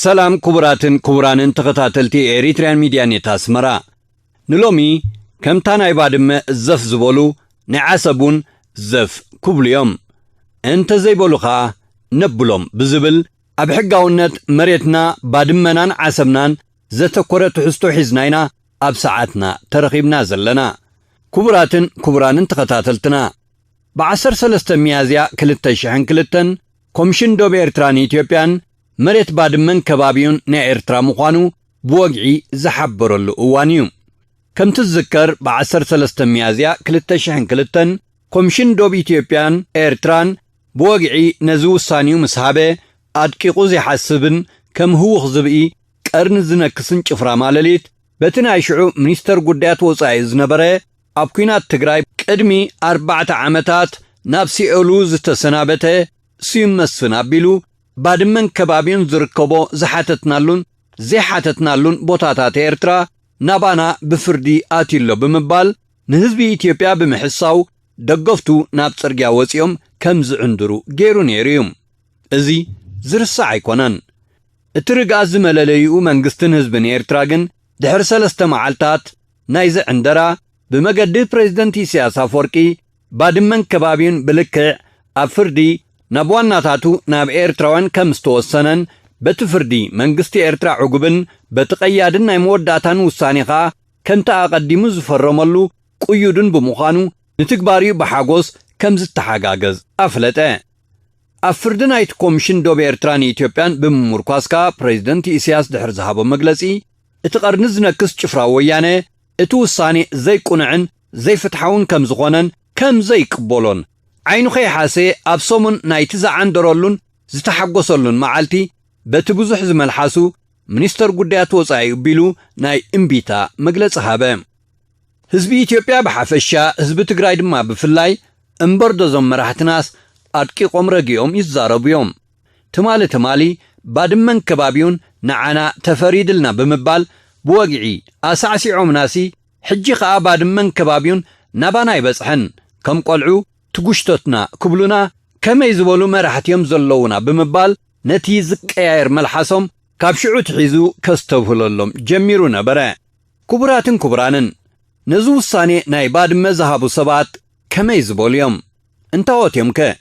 سلام كبرانن تخطاتلتي إريتريان ميديا نيت أسمرا نلومي كم تانا يبادم زف زبولو نعسبون زف كبليوم انت زي بولوخا نبلوم بزبل أبحقاونت مريتنا بادمنان عسبنان زتكورة تحستو حزناينا أبساعتنا ترغيبنا زلنا كبرانن تخطاتلتنا بعصر سلسة ميازيا كلتشحن كلتن كومشن دوب إرتراني إثيوبيان مريت بادمن كبابيون نا إرترا مخانو بوغعي زحبرو اللؤوانيو كم تذكر بعصر سلسة ميازيا كلتشحن كلتن كومشن دوب إثيوبيان إرتران بوغعي نزو السانيو مسحابه أدكيقو زي حسبن كم هو خزبئي كأرن زنكسن چفرا مالليت بتنايشعو منيستر قدات وصايز نبره أبكينات تقراي كدمي 4 عامتات نابسي أولوز تسنابته سيم مسفنابيلو بادمن كبابين زركبو زحاتتنالون بوتاتات إرترا نابانا بفردي آتيلو بمبال نهزبي إثيوبيا بمحصاو دقفتو ناب ترقيا وسيوم كمز عندرو غيرو نيريوم ازي زرسا عيكونان اترقا زملاليو منقستن هزبن إرتراغن دحر 3 معالتات نايز عندرا بمقدد بريزيدنت إسياس أفورقي بادمن كبابين بلكع أفردي نابوانا تاتو ناب إرتراوان كمستوسنن بتفردي منقستي إرترا عقبن بتقيادن نايموداتان وسانيخا كمتا أقدمو زفرمالو قيودن بمخانو نتكباريو بحاقوس كمز التحاقاقز أفلتا أفردن ايت كومشن دوب إرتراني إثيوبيان بمموركواسكا بريزيدنت إسياس دحر زهابو مقلسي اتقرنز نكس چفرا ويانه اتو الصاني زي قنعن زي فتحاون كم زغونن كم زي قبولون عينو خي حاسي أبصومن نايتزا عندرولون زتحقوصولون معالتي بتبوزح زمالحاسو منيستر قديات وصاي بيلو ناي امبيتا مقلس هابا هزبي إثيوبيا بحافشا هزب تقراي دما بفلاي امبردو زمراحت ناس أدكي قمرقيوم يزاربيوم تمالي بادمن كبابيون نعانا تفريدلنا بمبال بوغعي أساسي عمناسي حجي خا بادمن كبابيون نبانا يبصحن كم قلعو تقشتتنا كبلونا كما يزبولو مرحت يمزلونا بمبال نتي زقياير ملحسهم كابشعو تحيزو كستوفلولهم جميرو نبرا كبرانن نزو الصاني ناي بادم زهابو سبات كما يزبوليوم انتاوت يمكا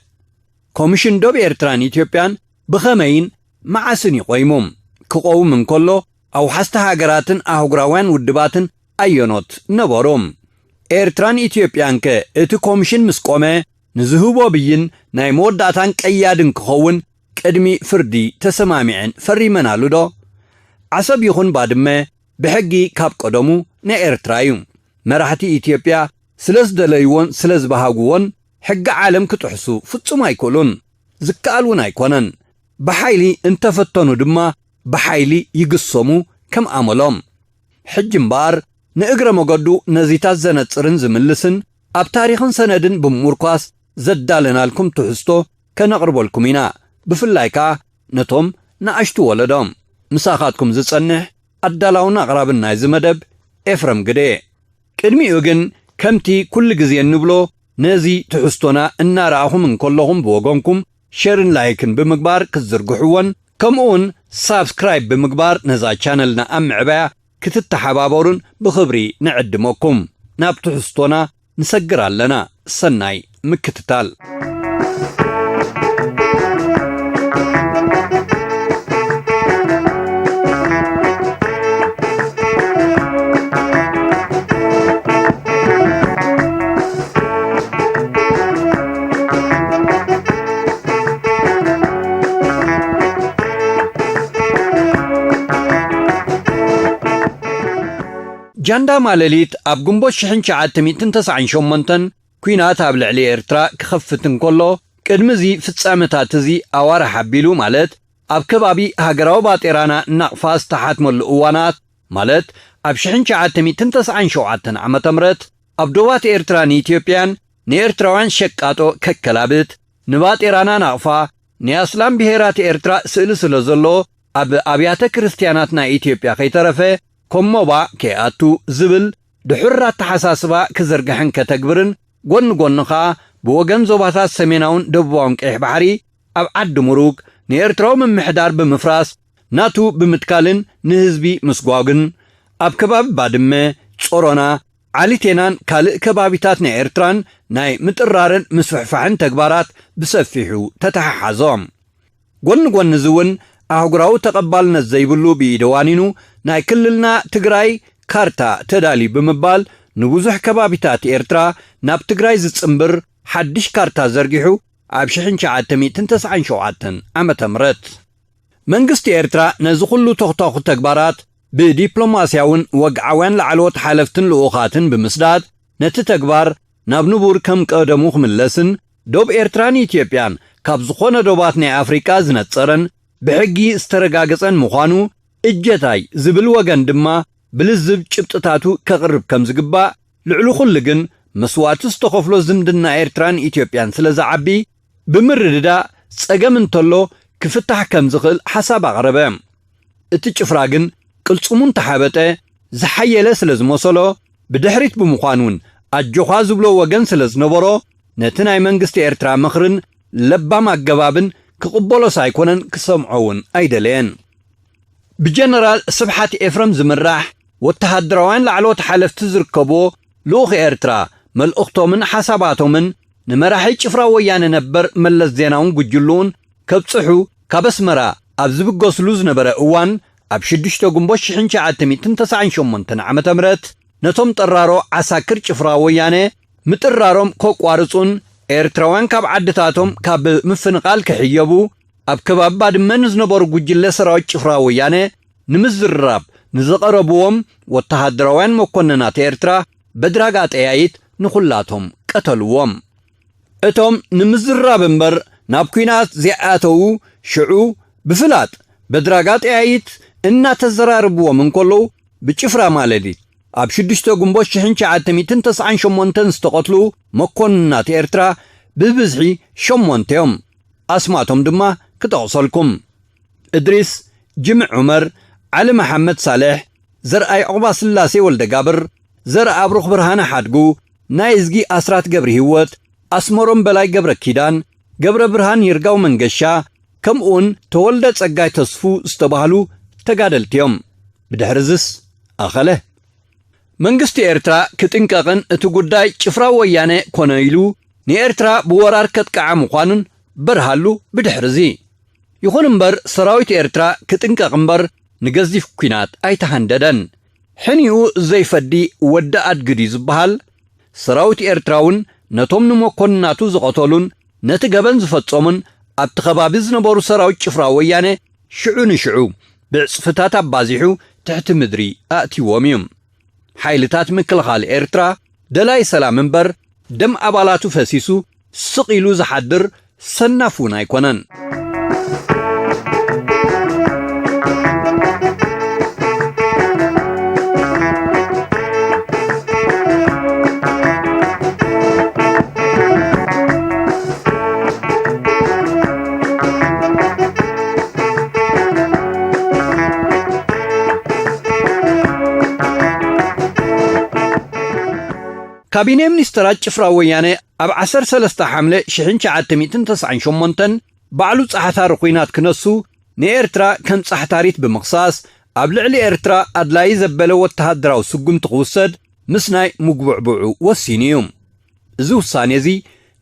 كوميشن دوب إرتراني إثيوبيان بخمين معسن يقويموم كقوو من كله أو حستها قراتن أهوغراوان ودباتن أيونوت نباروم إرتران إثيوبيان اتو كوميشن مسقومه نزهوبو بيين ناي موداتان كيادن كخون كدمي فردي تسمامعن فريمنا لدو عصب يخون بادمه بحقي كاب قدمو نا إرترايوم مراحتي إثيوبيا سلس دليوون سلس بهاقوون حق عالم كتحسو فتسو ما يكولون زكالون ايكونن بحايلي انتفتنو دما بحايلي يقصمو كم عملهم حج مبار نقرأ مقدو نزيتات زنة زملسن اب تاريخن سندن بموركواس زدالنا لكم تحستو كنقربو لكمينا بفلايكا نتوم نعشتو ولدهم مساخاتكم زتصنح الدلاونا اقرابنا يزمدب افرم قدي كدمي يوغن كمتي كل قزين نبلو نازي تحستونا الناراهم من كلهم بوغونكم شيرن لايكن بمقبار كزرقحوان كمون سابسكرايب بمقبار نزا چانلنا عبايا كتتحبابورن بخبري نعدموكم ناب تحستونا نسقرال لنا سناي مكتتال جاندا مالليت اب گنبوت شحن شعات تميتن تسعين شومنتن كوينات اب لعلي إرترا كخفتن كله كدمزي فتصامتاتزي اوار حبيلو مالت اب كبابي هاگراو باطيرانا نقفاس تحت ملؤوانات مالت اب شحن شعات تميتن تسعين شوعاتن عمتمرت اب دوات إرتراني إثيوبيان نيرتراوان شقاتو ككلابت نبات إيرانا نقفا نياسلام بهيرات إرترا سلسل زلو اب ابيات كريستياناتنا إثيوبيا خيترفه كموبا كياتو زبل دحرات تحساسبا كزرقحن كتكبرن قن بوغن زوباتات سميناون دبوانك بحري اب عد مروك نيرتراو من محدار بمفراس ናቱ ብምትካልን ንህዝቢ ምስጓግን ኣብ ከባቢ ባድመ ጾሮና ዓሊቴናን ካልእ ከባቢታት ናይ ኤርትራን ናይ ምጥራርን ምስፍሕፋሕን ተግባራት ብሰፊሑ ተተሓሓዞም ጎን ጎን ዝውን ኣህጉራዊ ተቐባልነት ዘይብሉ ብኢደዋኒኑ ናይ ክልልና ትግራይ ካርታ ተዳሊ ብምባል ንብዙሕ ከባቢታት ኤርትራ ናብ ትግራይ ዝጽምብር ሓድሽ ካርታ ዘርጊሑ ኣብ 1997 ዓመተ ምህረት መንግስቲ ኤርትራ ነዚ ኩሉ ተኽታኹ ተግባራት ብዲፕሎማስያውን ወግዓውያን ላዕለዎት ሓለፍትን ልኡኻትን ብምስዳድ ነቲ ተግባር ናብ ንቡር ከም ቀደሙ ክምለስን ዶብ ኤርትራን ኢትዮጵያን ካብ ዝኾነ ዶባት ናይ ኣፍሪቃ ዝነጸረን ብሕጊ ዝተረጋገጸን ምዃኑ እጀታይ ዝብል ወገን ድማ ብልዝብ ጭብጥታቱ ከቕርብ ከም ዝግባእ ልዕሊ ኩሉ ግን መስዋዕቲ ዝተኸፍሎ ዝምድና ኤርትራን ኢትዮጵያን ስለ ዝዓቢ ብምርድዳእ ጸገም እንተሎ ክፍታሕ ከም ዝኽእል ሓሳብ ኣቕረበ እቲ ጭፍራ ግን ቅልጹሙን ተሓበጠ ዝሓየለ ስለ ዝመሰሎ ብድሕሪት ብምዃኑን ኣጆኻ ዝብሎ ወገን ስለ ዝነበሮ ነቲ ናይ መንግስቲ ኤርትራ ምኽርን ለባም ኣገባብን ክቕበሎ ሳይኮነን ክሰምዖውን ኣይደለየን ብጀነራል ስብሓት ኤፍረም ዝምራሕ ወተሃደራውያን ላዕለዎት ሓለፍቲ ዝርከብዎ ልኡኽ ኤርትራ መልእኽቶምን ሓሳባቶምን ንመራሒ ጭፍራ ወያነ ነበር መለስ ዜናውን ጉጅሉን ከብጽሑ ካብ ኣስመራ ኣብ ዝብገስሉ ዝነበረ እዋን ኣብ 6 ግንቦት 1998 ዓመተ ምህረት ነቶም ጠራሮ ዓሳክር ጭፍራ ወያነ ምጥራሮም ከቋርጹን ኤርትራውያን ካብ ዓድታቶም ካብ ምፍንቓል ክሕየቡ ኣብ ከባቢ ባድመ ዝነበሩ ጉጅለ ሰራዊት ጭፍራ ወያነ ንምዝርራብ ንዘቐረብዎም ወተሃደራውያን መኮንናት ኤርትራ በድራጋ ጠያይት ንኹላቶም ቀተልዎም እቶም ንምዝርራብ እምበር ናብ ኩናት ዚኣተው ሽዑ ብፍላጥ በድራጋ ጠያይት እናተዘራርብዎም እንከለዉ ብጭፍራ ማለዲት ኣብ 6 ግንቦት 1998 ዝተቐትሉ መኮንናት ኤርትራ ብብዝሒ 8 እዮም ኣስማቶም ድማ ክጠቕሰልኩም እድሪስ ጅምዕ ዑመር ዓሊ መሐመድ ሳልሕ ዘርኣይ ዕቑባ ስላሴ ወልደ ጋብር ዘርአ ኣብሩኽ ብርሃነ ሓድጉ ናይ እዝጊ ኣስራት ገብሪ ህይወት ኣስመሮም በላይ ገብረ ኪዳን ገብረ ብርሃን ይርጋው መንገሻ ከምኡውን ተወልደ ጸጋይ ተስፉ ዝተባህሉ ተጋደልቲ እዮም ብድሕሪዝስ ኣኸለ መንግስቲ ኤርትራ ክጥንቀቕን እቲ ጉዳይ ጭፍራ ወያነ ኮነ ኢሉ ንኤርትራ ብወራር ከጥቃዓ ምዃኑን በርሃሉ ብድሕሪዚ ይኹን እምበር ሰራዊት ኤርትራ ክጥንቀቕ እምበር ንገዚፍ ኩናት ኣይተሃንደደን ሕኒኡ ዘይፈዲ ወዲ ኣድግዲ ዝበሃል ሰራዊት ኤርትራውን ነቶም ንመኮንናቱ ዝቐተሉን ነቲ ገበን ዝፈጸሙን ኣብቲ ከባቢ ዝነበሩ ሰራዊት ጭፍራ ወያነ ሽዑ ንሽዑ ብዕጽፍታት ኣባዚሑ ትሕቲ ምድሪ ኣእቲዎም እዮም ሓይልታት ምክልኻል ኤርትራ ደላይ ሰላም እምበር ደም ኣባላቱ ፈሲሱ ስቕ ኢሉ ዝሓድር ሰናፉን ኣይኮነን ካቢኔ ሚኒስትራት ጭፍራ ወያነ ኣብ 13 ሐምለ 1998 ባዕሉ ጻሕታሪ ኩናት ክነሱ ንኤርትራ ከም ጻሕታሪት ብምኽሳስ ኣብ ልዕሊ ኤርትራ ኣድላይ ዘበለ ወተሃደራዊ ስጉምቲ ክውሰድ ምስ ናይ ምጉብዕቡዑ ወሲኑ እዩ እዚ ውሳኔ እዚ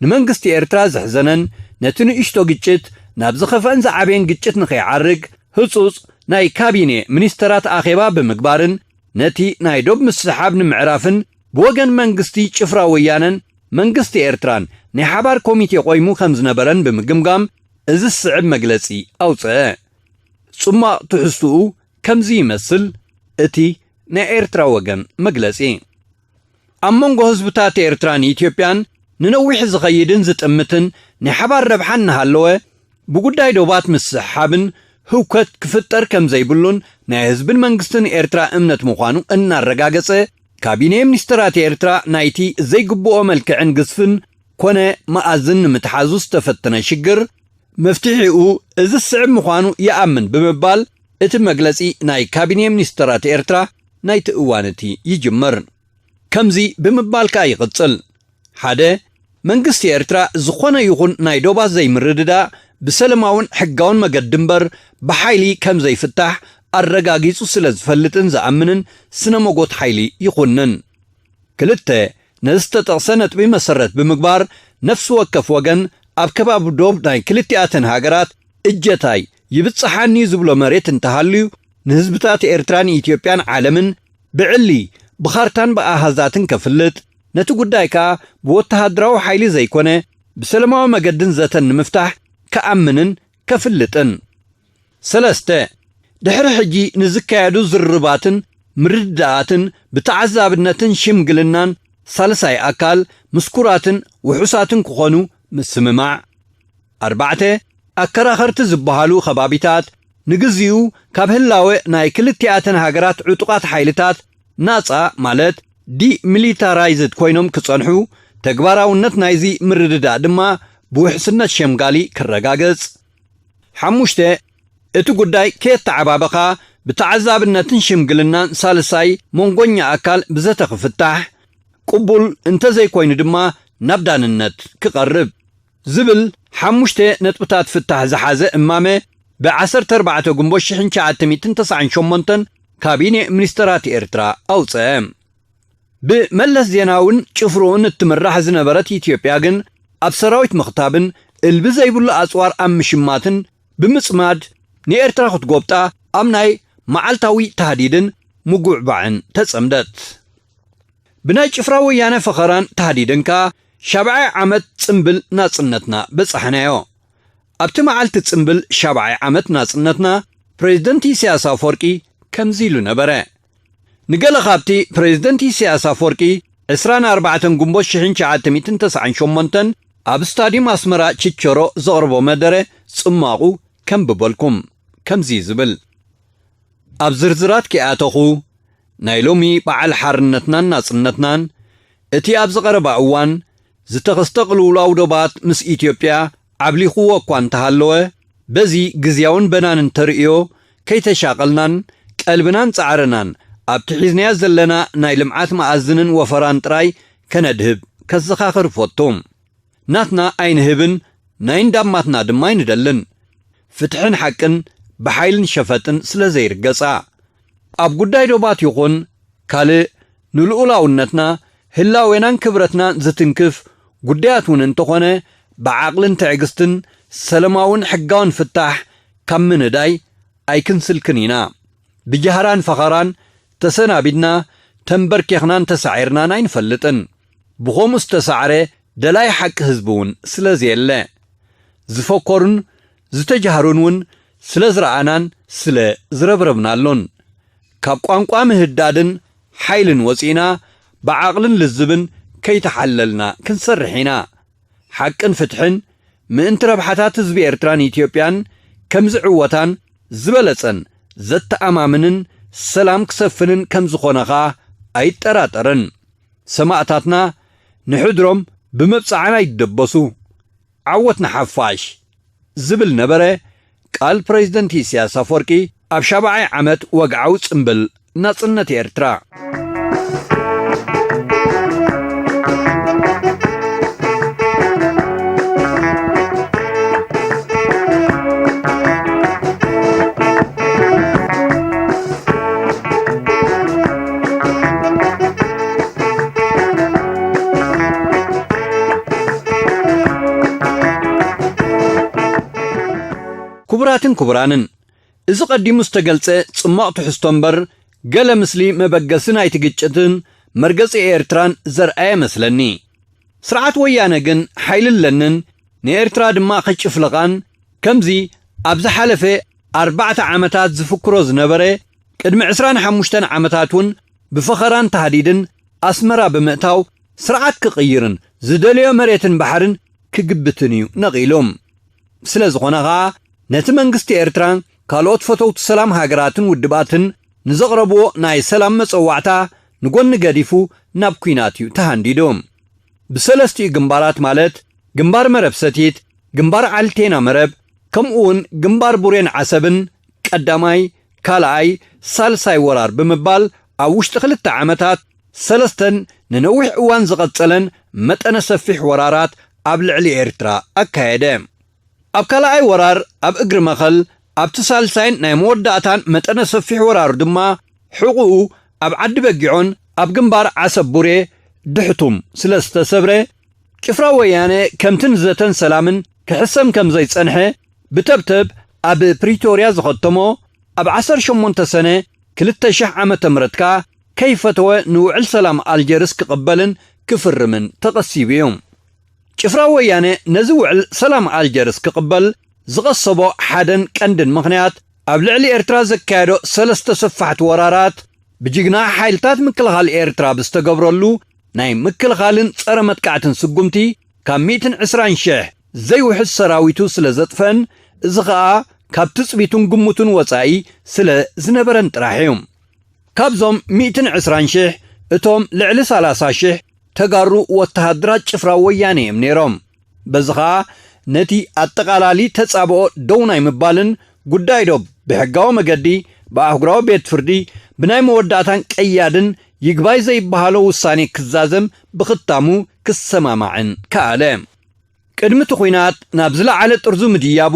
ንመንግስቲ ኤርትራ ዝሕዘነን ነቲ ንእሽቶ ግጭት ናብ ዝኸፍአን ዝዓበየን ግጭት ንኸይዓርግ ህጹጽ ናይ ካቢኔ ሚኒስትራት ኣኼባ ብምግባርን ነቲ ናይ ዶብ ምስሓብ ንምዕራፍን ብወገን መንግስቲ ጭፍራ ወያነን መንግስቲ ኤርትራን ናይ ሓባር ኮሚቴ ቆይሙ ከም ዝነበረን ብምግምጋም እዚ ስዕብ መግለጺ ኣውፅአ ጽማቕ ትሕዝትኡ ከምዚ ይመስል እቲ ናይ ኤርትራ ወገን መግለጺ ኣብ መንጎ ህዝብታት ኤርትራን ኢትዮጵያን ንነዊሕ ዝኸይድን ዝጥምትን ናይ ሓባር ረብሓን እናሃለወ ብጉዳይ ዶባት ምስሓብን ህውከት ክፍጠር ከም ዘይብሉን ናይ ህዝብን መንግስትን ኤርትራ እምነት ምዃኑ እናረጋገጸ ካቢኔ ሚኒስትራት ኤርትራ ናይቲ ዘይግብኦ መልክዕን ግዝፍን ኮነ መኣዝን ንምትሓዙ ዝተፈተነ ሽግር መፍትሒኡ እዚ ስዕብ ምዃኑ ይኣምን ብምባል እቲ መግለጺ ናይ ካቢኔ ሚኒስትራት ኤርትራ ናይቲ እዋን እቲ ይጅመር ከምዚ ብምባልካ ይቕጽል ሓደ መንግስቲ ኤርትራ ዝኾነ ይኹን ናይ ዶባ ዘይምርድዳ ብሰለማውን ሕጋውን መገዲ እምበር ብሓይሊ ከም ዘይፍታሕ ኣረጋጊጹ ስለ ዝፈልጥን ዝኣምንን ስነ መጎት ሓይሊ ይኹንን። ክልተ ነዚ ዝተጠቕሰ ነጥቢ መሰረት ብምግባር ነፍሲ ወከፍ ወገን ኣብ ከባቢ ዶብ ናይ ክልቲኣተን ሃገራት እጀታይ ይብፅሓኒ ዝብሎ መሬት እንተሃልዩ ንህዝብታት ኤርትራን ኢትዮጵያን ዓለምን ብዕሊ ብኻርታን ብኣሃዛትን ከፍልጥ ነቲ ጉዳይ ከዓ ብወተሃደራዊ ሓይሊ ዘይኮነ ብሰለማዊ መገድን ዘተን ንምፍታሕ ከኣምንን ከፍልጥን። 3 ድሕሪ ሕጂ ንዝካየዱ ዝርባትን ምርድዳኣትን ብተዓዛብነትን ሽምግልናን ሳልሳይ ኣካል ምስኩራትን ውሑሳትን ክኾኑ ምስምማዕ። 4 ኣከራኸርቲ ዝበሃሉ ከባቢታት ንግዚኡ ካብ ህላዌ ናይ ክልቲኣተን ሃገራት ዕጡቓት ሓይልታት ናፃ ማለት ዲሚሊታራይዝድ ኮይኖም ክጸንሑ ተግባራውነት ናይዚ ምርድዳእ ድማ ብውሕስነት ሸምጋሊ ክረጋገጽ። 5 እቲ ጉዳይ ከየተዓባበኻ ብተዓዛብነትን ሽምግልናን ሳልሳይ መንጎኛ ኣካል ብዘተ ክፍታሕ ቅቡል እንተዘይኮይኑ ድማ ናብ ዳንነት ክቐርብ ዝብል 5 ነጥብታት ፍታሕ ዝሓዘ እማመ ብ14 ግንቦት 1998 ካቢኔ ሚኒስትራት ኤርትራ ኣውፅአ። ብመለስ ዜናውን ጭፍሩኡን እትምራሕ ዝነበረት ኢትዮጵያ ግን ኣብ ሰራዊት ምኽታብን እልቢ ዘይብሉ ኣጽዋር ኣብ ምሽማትን ብምጽማድ ንኤርትራ ክትጎብጣ ኣብ ናይ መዓልታዊ ተሃዲድን ምጉዕባዕን ተጸምደት። ብናይ ጭፍራ ወያነ ፈኸራን ተሃዲድንካ 70 ዓመት ጽምብል ናጽነትና በጻሕናዮ። ኣብቲ መዓልቲ ጽምብል 70 ዓመት ናጽነትና ፕሬዝደንት ኢሳያስ ኣፈወርቂ ከምዚ ኢሉ ነበረ። ንገለ ካብቲ ፕሬዝደንት ኢሳያስ ኣፈወርቂ 24 ግንቦት 1998 ኣብ ስታዲየም ኣስመራ ችቸሮ ዘቕርቦ መደረ ጽማቑ ከም ብበልኩም ከምዚ ዝብል ኣብ ዝርዝራት ከኣተኹ ናይ ሎሚ በዓል ሓርነትናን ናጽነትናን እቲ ኣብ ዝቐረባ እዋን ዝተኸስተ ቅልውላው ዶባት ምስ ኢትዮጵያ ዓብሊኹዎ እኳ እንተሃለወ በዚ ግዝያውን በናንን ተርእዮ ከይተሻቐልናን ቀልብናን ጻዕረናን ኣብቲ ሒዝናያ ዘለና ናይ ልምዓት መኣዝንን ወፈራን ጥራይ ከነድህብ ከዘኻኽር ፈቶም ናትና ኣይንህብን ናይ እንዳማትና ድማ ኣይንደልን ፍትሕን ሓቅን ብሓይልን ሸፈጥን ስለ ዘይርገጻ ኣብ ጉዳይ ዶባት ይኹን ካልእ ንልኡላውነትና ህላዌናን ክብረትናን ዝትንክፍ ጉዳያት እውን እንተኾነ ብዓቕልን ትዕግስትን ሰለማውን ሕጋውን ፍታሕ ካብ ምንዳይ ኣይክንስልክን ኢና። ብጃህራን ፈኸራን ተሰናቢድና ተንበርኬኽናን ተሳዒርናን ኣይንፈልጥን። ብኸምኡ ዝተሳዕረ ደላይ ሓቂ ህዝቢ እውን ስለዘየለ ዝፈከሩን ዝተጃህሩን እውን ስለ ዝረኣናን ስለ ዝረብረብናሎን ካብ ቋንቋ ምህዳድን ሓይልን ወፂና ብዓቕልን ልዝብን ከይተሓለልና ክንሰርሕ ኢና። ሓቅን ፍትሕን ምእንቲ ረብሓታት ህዝቢ ኤርትራን ኢትዮጵያን ከም ዝዕወታን ዝበለጸን ዘተኣማምንን ሰላም ክሰፍንን ከም ዝኾነኻ ኣይጠራጠርን። ሰማዕታትና ንሕድሮም ብምብጻዕና ይደበሱ ዓወትና ሓፋሽ ዝብል ነበረ ቃል ፕሬዝደንት ኢሳያስ ኣፈወርቂ ኣብ 70 ዓመት ወግዓዊ ጽምብል ናጽነት ኤርትራ። ክቡራትን ክቡራንን እዚ ቀዲሙ ዝተገልጸ ጽማቕ ትሕዝቶ እምበር ገለ ምስሊ መበገሲ ናይቲ ግጭትን መርገጺ ኤርትራን ዘርአየ መስለኒ። ስርዓት ወያነ ግን ሓይልለንን ንኤርትራ ድማ ኸጭፍልቓን ከምዚ ኣብ ዝሓለፈ 4 ዓመታት ዝፍክሮ ዝነበረ ቅድሚ 25 ዓመታት እውን ብፈኸራን ተሃዲድን ኣስመራ ብምእታው ስርዓት ክቕይርን ዝደልዮ መሬትን ባሕርን ክግብትን እዩ ነቒሎም። ስለ ዝኾነ ኸዓ ነቲ መንግስቲ ኤርትራን ካልኦት ፈተውቲ ሰላም ሃገራትን ውድባትን ንዘቕረብዎ ናይ ሰላም መጸዋዕታ ንጎኒ ገዲፉ ናብ ኩናት እዩ ተሃንዲዶም። ብሰለስቲኡ ግንባራት ማለት ግንባር መረብ ሰቲት፣ ግንባር ዓልቴና መረብ ከምኡውን ግንባር ቡሬን ዓሰብን ቀዳማይ ካልኣይ ሳልሳይ ወራር ብምባል ኣብ ውሽጢ 2 ዓመታት 3 ንነዊሕ እዋን ዝቐጸለን መጠነ ሰፊሕ ወራራት ኣብ ልዕሊ ኤርትራ ኣካየደ ኣብ ካልኣይ ወራር ኣብ እግሪ መኸል ኣብቲ ሳልሳይን ናይ መወዳእታን መጠነ ሰፊሕ ወራሩ ድማ ሕቑኡ ኣብ ዓዲ በጊዖን ኣብ ግንባር ዓሰቡሬ ድሕቱም ስለ ዝተሰብረ ጭፍራ ወያነ ከምትን ዘተን ሰላምን ክሕሰም ከም ዘይጸንሐ ብተብተብ ኣብ ፕሪቶርያ ዝኸተሞ ኣብ 18 ሰነ 2000 ዓመተ ምህረትካ ከይፈተወ ንውዕል ሰላም ኣልጀርስ ክቕበልን ክፍርምን ተቐሲቡ እዮም ጭፍራ ወያነ ነዚ ውዕል ሰላም ኣልጀርስ ክቕበል ዝቐሰቦ ሓደን ቀንድን ምኽንያት ኣብ ልዕሊ ኤርትራ ዘካየዶ 3 ሰፋሕቲ ወራራት ብጅግና ሓይልታት ምክልኻል ኤርትራ ብዝተገብረሉ ናይ ምክልኻልን ጸረ መጥቃዕትን ስጉምቲ ካብ 120,000 ዘይውሕዝ ሰራዊቱ ስለ ዘጥፈን እዚ ኸኣ ካብ ትጽቢቱን ግሙቱን ወጻኢ ስለ ዝነበረን ጥራሕ እዮም ካብዞም 120,000 እቶም ልዕሊ 30,000 ተጋሩ ወተሃድራት ጭፍራ ወያነ እዮም ነይሮም በዚ ኸኣ ነቲ ኣጠቓላሊ ተጻብኦ ደው ናይ ምባልን ጉዳይ ዶ ብሕጋዊ መገዲ ብኣህጉራዊ ቤት ፍርዲ ብናይ መወዳእታን ቀያድን ይግባይ ዘይበሃሎ ውሳኔ ክዛዘም ብኽታሙ ክሰማማዕን ከኣለ ቅድሚ እቲ ኹናት ናብ ዝለዓለ ጥርዙ ምድያቡ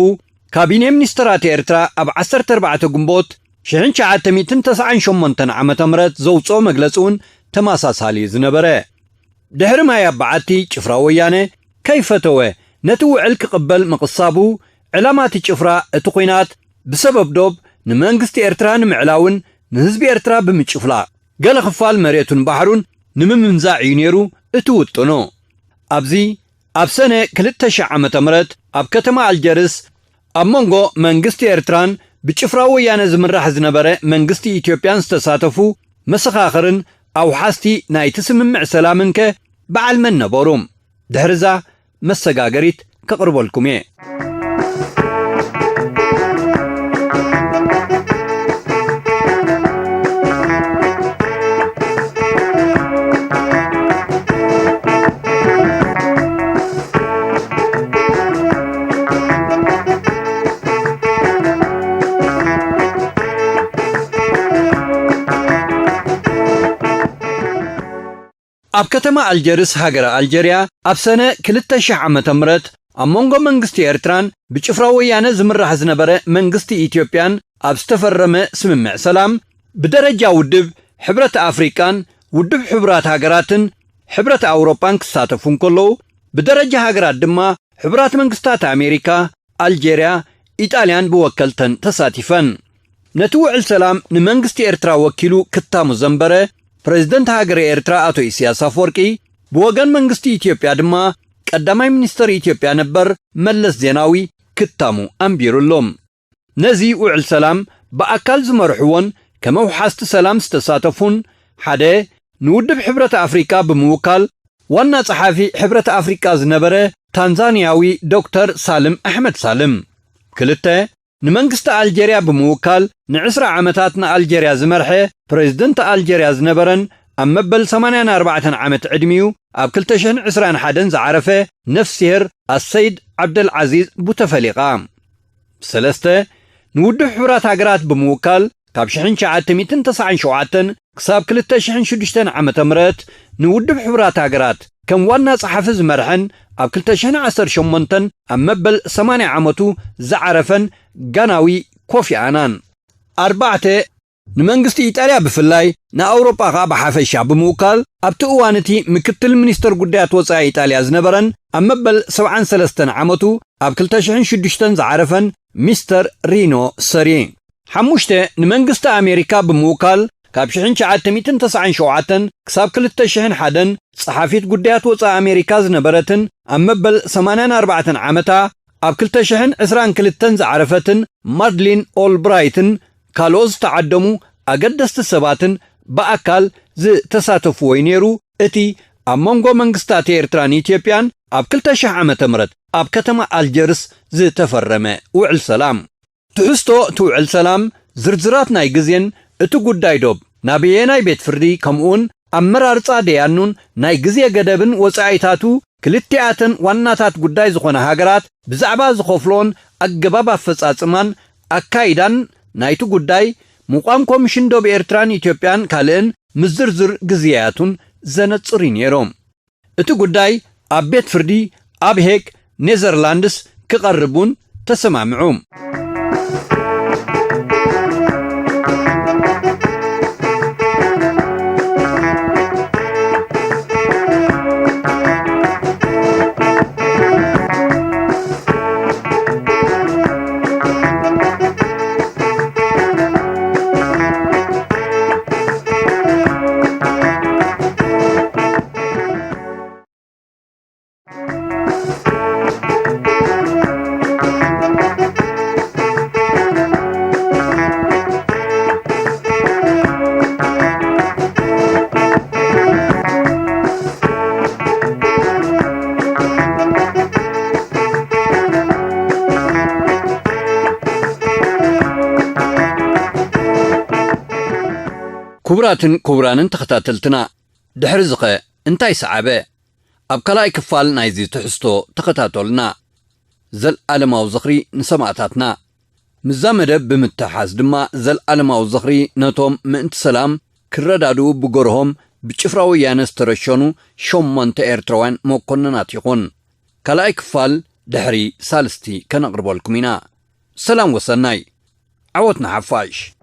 ካቢነ ሚኒስትራት ኤርትራ ኣብ 14 ግንቦት 1998 ዓመተ ምህረት ዘውፅኦ መግለፂ እውን ተመሳሳሊ ዝነበረ ድሕሪ ማይ ኣባዓቲ ጭፍራ ወያነ ከይፈተወ ነቲ ውዕል ክቕበል ምቕሳቡ ዕላማቲ ጭፍራ እቲ ኹናት ብሰበብ ዶብ ንመንግስቲ ኤርትራ ንምዕላውን ንህዝቢ ኤርትራ ብምጭፍላቕ ገለ ክፋል መሬቱን ባሕሩን ንምምንዛዕ እዩ ነይሩ እቲ ውጥኖ ኣብዚ ኣብ ሰነ 2000 ዓመተ ምህረት ኣብ ከተማ ኣልጀርስ ኣብ መንጎ መንግስቲ ኤርትራን ብጭፍራ ወያነ ዝምራሕ ዝነበረ መንግስቲ ኢትዮጵያን ዝተሳተፉ መሰኻኽርን ኣውሓስቲ ናይቲ ስምምዕ ሰላምን ከ በዓል መን ነበሩ ድሕርዛ መሰጋገሪት ከቕርበልኩም እየ ኣብ ከተማ ኣልጀርስ ሃገረ ኣልጀርያ ኣብ ሰነ 2000 ዓመተ ምህረት ኣብ መንጎ መንግስቲ ኤርትራን ብጭፍራ ወያነ ዝምራሕ ዝነበረ መንግስቲ ኢትዮጵያን ኣብ ዝተፈረመ ስምምዕ ሰላም ብደረጃ ውድብ ሕብረት ኣፍሪካን ውድብ ሕቡራት ሃገራትን ሕብረት ኣውሮፓን ክሳተፉ እንከለዉ ብደረጃ ሃገራት ድማ ሕቡራት መንግስታት ኣሜሪካ ኣልጀርያ ኢጣልያን ብወከልተን ተሳቲፈን ነቲ ውዕል ሰላም ንመንግስቲ ኤርትራ ወኪሉ ክታሙ ዘንበረ ፕሬዝደንት ሃገረ ኤርትራ አቶ ኢሳያስ አፈወርቂ በወገን መንግስቲ ኢትዮጵያ ድማ ቀዳማይ ሚኒስትር ኢትዮጵያ ነበር መለስ ዜናዊ ክታሙ አንቢሩሎም ነዚ ውዕል ሰላም በአካል ዝመርሕዎን ከመውሓስቲ ሰላም ዝተሳተፉን ሓደ ንውድብ ሕብረት አፍሪካ ብምውካል ዋና ጸሓፊ ሕብረት አፍሪካ ዝነበረ ታንዛኒያዊ ዶክተር ሳልም አሕመድ ሳልም ክልተ ንመንግስቲ አልጄሪያ ብምውካል ን10 ዓመታት ንአልጄሪያ ዝመርሐ ፕሬዝደንት አልጄሪያ ዝነበረን ኣብ መበል 84 ዓመት ዕድሚኡ ኣብ 2021 ዝዓረፈ ነፍሲሄር አሰይድ ዓብደልዓዚዝ ቡተፈሊቃ ሰለስተ ንውድብ ሕቡራት ሃገራት ብምውካል ካብ 1997 ክሳብ 2006 ዓመተ ምህረት ንውድብ ሕቡራት ሃገራት ከም ዋና ጸሓፊ ዝመርሐን ኣብ 2018 ኣብ መበል 80 ዓመቱ ዝዓረፈን ጋናዊ ኮፊ ኣናን ኣርባዕተ ንመንግስቲ ኢጣልያ ብፍላይ ንኣውሮጳ ኸ ብሓፈሻ ብምውካል ኣብቲ እዋንቲ ምክትል ሚኒስትር ጉዳያት ወፃኢ ኢጣልያ ዝነበረን ኣብ መበል 73 ዓመቱ ኣብ 2006 ዝዓረፈን ሚስተር ሪኖ ሰሪ ሓሙሽተ ንመንግስቲ ኣሜሪካ ብምውካል ካብ 1997 ክሳብ 2001 ጸሓፊት ጉዳያት ወፃኢ ኣሜሪካ ዝነበረትን ኣብ መበል 84 ዓመታ ኣብ 2022 ዝዓረፈትን ማድሊን ኦልብራይትን ካልኦት ዝተዓደሙ ኣገደስቲ ሰባትን በኣካል ዝተሳተፍዎ ነይሩ እቲ ኣብ መንጎ መንግስታት ኤርትራን ኢትዮጵያን ኣብ 2000 ዓመተ ምህረት ኣብ ከተማ ኣልጀርስ ዝተፈረመ ውዕል ሰላም ትሕዝቶ እቲ ውዕል ሰላም ዝርዝራት ናይ ግዜን እቲ ጉዳይ ዶብ ናብየናይ ቤት ፍርዲ ከምኡውን ኣመራርጻ ደያኑን ናይ ግዜ ገደብን ወጻኢታቱ ክልቲኣተን ዋናታት ጉዳይ ዝኾነ ሃገራት ብዛዕባ ዝኸፍሎን ኣገባብ ኣፈጻጽማን ኣካይዳን ናይቲ ጉዳይ ሙቋም ኮሚሽን ዶብ ኤርትራን ኢትዮጵያን ካልእን ምዝርዝር ግዜያቱን ዘነጽር ነይሮም እቲ ጉዳይ ኣብ ቤት ፍርዲ ኣብ ሄግ ኔዘርላንድስ ክቐርቡን ተሰማምዑ كبراتن كبرانن تختاتلتنا دحر زخه انتاي سعبه اب كلاي كفال نايزي تحستو تختاتلنا زل علماو زخري نسمعتاتنا مزامده بمتحاز دما زل علماو زخري نتوم منت سلام كردادو بغورهم بچفراو يانس ترشونو شومونت ايرتروان مكوننات يكون كلاي كفال دحري سالستي كنقربو لكمينا سلام وسناي عوتنا حفاش